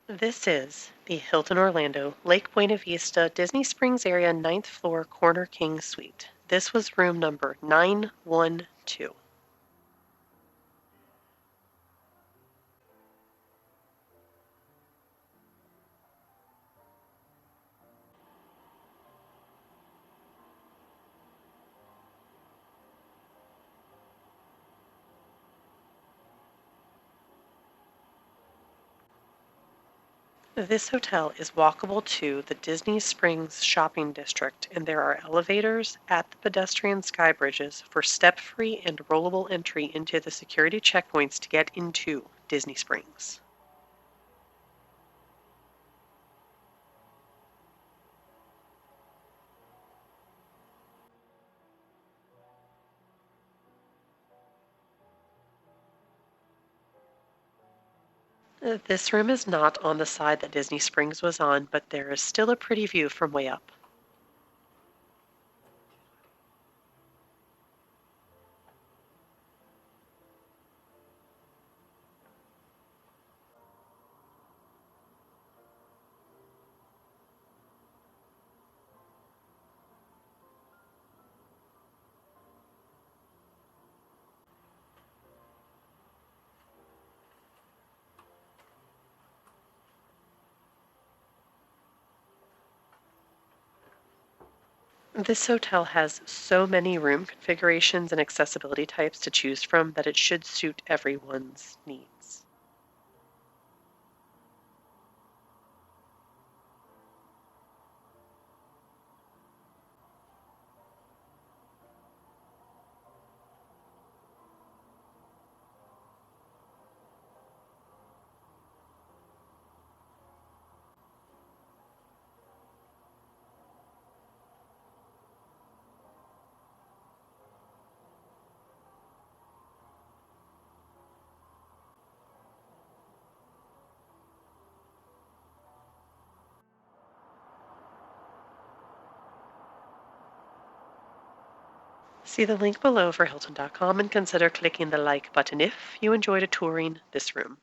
This is the Hilton Orlando, Lake Buena Vista, Disney Springs area, ninth floor, Corner King Suite. This was room number 912. This hotel is walkable to the Disney Springs shopping district, and there are elevators at the pedestrian sky bridges for step-free and rollable entry into the security checkpoints to get into Disney Springs. This room is not on the side that Disney Springs was on, but there is still a pretty view from way up. This hotel has so many room configurations and accessibility types to choose from that it should suit everyone's needs. See the link below for Hilton.com and consider clicking the like button if you enjoyed touring this room.